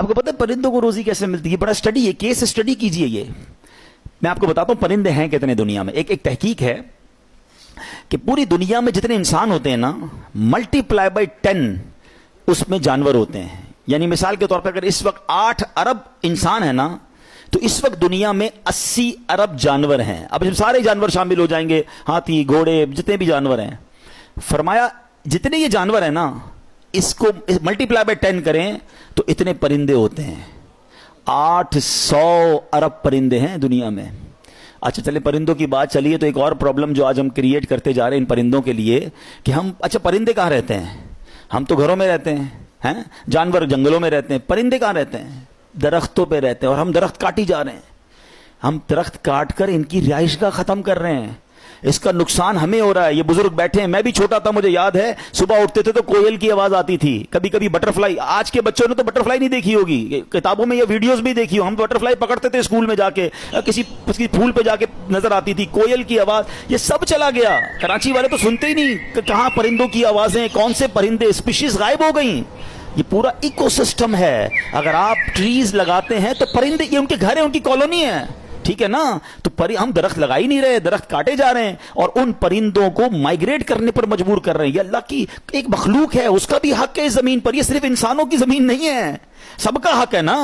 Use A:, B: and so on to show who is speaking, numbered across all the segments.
A: آپ کو پتہ ہے پرندوں کو روزی کیسے ملتی ہے؟ بڑا اسٹڈی ہے، کیس اسٹڈی کیجئے. یہ میں آپ کو بتاتا ہوں پرندے ہیں کتنے دنیا میں. ایک تحقیق ہے کہ پوری دنیا میں جتنے انسان ہوتے ہیں نا، ملٹی پلائی بائی 10 اس میں جانور ہوتے ہیں. یعنی مثال کے طور پر اگر اس وقت 8 ارب انسان ہے نا، تو اس وقت دنیا میں 80 ارب جانور ہیں. اب سارے جانور شامل ہو جائیں گے، ہاتھی، گھوڑے، جتنے بھی جانور ہیں. فرمایا جتنے یہ جانور ہیں نا، اس کو ملٹی پلائی بائی 10 کریں تو اتنے پرندے ہوتے ہیں. 800 ارب پرندے ہیں دنیا میں. اچھا چلے پرندوں کی بات چلیے، تو ایک اور پرابلم جو آج ہم کریٹ کرتے جا رہے ہیں ان پرندوں کے لیے کہ ہم، اچھا پرندے کہاں رہتے ہیں؟ ہم تو گھروں میں رہتے ہیں، جانور جنگلوں میں رہتے ہیں. پرندے کہاں رہتے ہیں؟ درختوں پہ رہتے ہیں. اور ہم درخت کاٹی جا رہے ہیں. ہم درخت کاٹ کر ان کی رہائش گاہ ختم کر رہے ہیں. اس کا نقصان ہمیں ہو رہا ہے. یہ بزرگ بیٹھے ہیں، میں بھی چھوٹا تھا، مجھے یاد ہے صبح اٹھتے تھے تو کوئل کی آواز آتی تھی، کبھی کبھی بٹر فلائی. آج کے بچوں نے تو بٹر فلائی نہیں دیکھی ہوگی، کتابوں میں یا ویڈیوز بھی دیکھی ہو. ہم بٹر فلائی پکڑتے تھے اسکول میں جا کے، کسی پھول پہ جا کے نظر آتی تھی کوئل کی آواز. یہ سب چلا گیا. کراچی والے تو سنتے ہی نہیں کہ کہاں پرندوں کی آوازیں، کون سے پرندے، اسپیشیز غائب ہو گئیں. یہ پورا ایکو سسٹم ہے. اگر آپ ٹریز لگاتے ہیں تو پرندے، یہ ان کے گھر ہیں، ان کی کالونی ہے، ٹھیک ہے نا. تو ہم درخت لگا ہی نہیں رہے، درخت کاٹے جا رہے ہیں اور ان پرندوں کو مائگریٹ کرنے پر مجبور کر رہے ہیں. یہ اللہ کی ایک مخلوق ہے، اس کا بھی حق ہے اس زمین پر. یہ صرف انسانوں کی زمین نہیں ہے، سب کا حق ہے نا.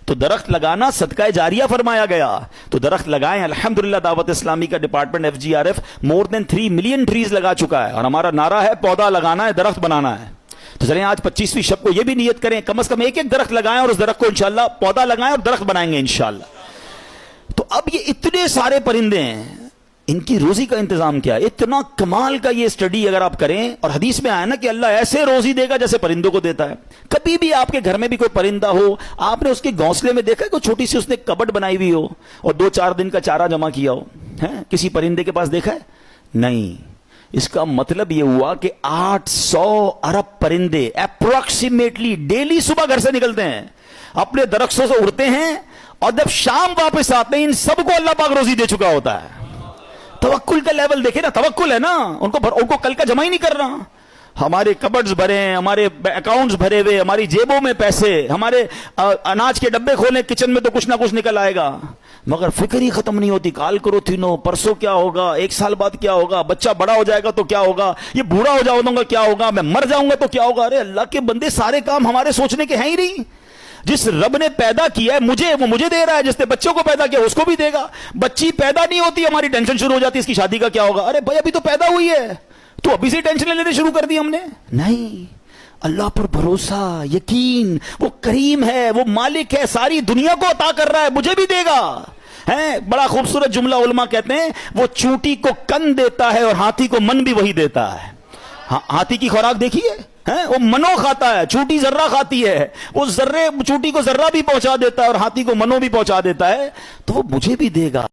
A: تو درخت لگانا صدقہ جاریہ فرمایا گیا. تو درخت لگائیں. الحمدللہ دعوت اسلامی کا ڈپارٹمنٹ FGRF مور دین 3 ملین ٹریز لگا چکا ہے. اور ہمارا نعرہ ہے پودا لگانا ہے، درخت بنانا ہے. تو چلیں آج 25ویں شب کو یہ بھی نیت کریں، کم از کم ایک درخت لگائیں اور اس درخت کو انشاءاللہ پودا لگائیں اور درخت بنائیں گے انشاءاللہ. تو اب یہ اتنے سارے پرندے ہیں، ان کی روزی کا انتظام کیا ہے؟ اتنا کمال کا یہ اسٹڈی اگر آپ کریں، اور حدیث میں آیا نا کہ اللہ ایسے روزی دے گا جیسے پرندوں کو دیتا ہے. کبھی بھی آپ کے گھر میں بھی کوئی پرندہ ہو، آپ نے اس کے گھونسلے میں دیکھا کوئی چھوٹی سی اس نے کبٹ بنائی ہوئی ہو اور 2-4 دن کا چارہ جمع کیا ہو؟ کسی پرندے کے پاس دیکھا ہے؟ نہیں. اس کا مطلب یہ ہوا کہ 800 ارب پرندے اپروکسیمیٹلی ڈیلی صبح گھر سے نکلتے ہیں، اپنے درختوں سے اڑتے ہیں، اور جب شام واپس آتے ہیں ان سب کو اللہ پاک روزی دے چکا ہوتا ہے. توکل کا لیول دیکھیں نا، توکل ہے نا. ان کو کل کا جمع ہی نہیں کر رہا. ہمارے کبڈز بھرے ہیں، ہمارے اکاؤنٹس بھرے ہوئے، ہماری جیبوں میں پیسے، ہمارے اناج کے ڈبے کھولیں کچن میں تو کچھ نہ کچھ نکل آئے گا، مگر فکر ہی ختم نہیں ہوتی. کال کرو تینوں، پرسوں کیا ہوگا، 1 سال بعد کیا ہوگا، بچہ بڑا ہو جائے گا تو کیا ہوگا، یہ بوڑھا ہو جاؤں گا کیا ہوگا، میں مر جاؤں گا تو کیا ہوگا. ارے اللہ کے بندے، سارے کام ہمارے سوچنے کے ہیں ہی نہیں. جس رب نے پیدا کیا ہے مجھے، وہ مجھے دے رہا ہے. جس نے بچوں کو پیدا کیا اس کو بھی دے گا. بچی پیدا نہیں ہوتی، ہماری ٹینشن شروع ہو جاتی ہے اس کی شادی کا کیا ہوگا. ارے بھائی ابھی تو پیدا ہوئی ہے، تو ابھی سے ٹینشن لینے شروع کر دی ہم نے. نہیں، اللہ پر بھروسہ، یقین. وہ کریم ہے، وہ مالک ہے، ساری دنیا کو عطا کر رہا ہے، مجھے بھی دے گا. بڑا خوبصورت جملہ علماء کہتے ہیں، وہ چونٹی کو کن دیتا ہے اور ہاتھی کو من بھی وہی دیتا ہے. ہاتھی کی خوراک دیکھیے، وہ منو کھاتا ہے، چونٹی ذرہ کھاتی ہے. وہ ذرے چونٹی کو ذرہ بھی پہنچا دیتا ہے اور ہاتھی کو منو بھی پہنچا دیتا ہے. تو وہ مجھے بھی دے گا.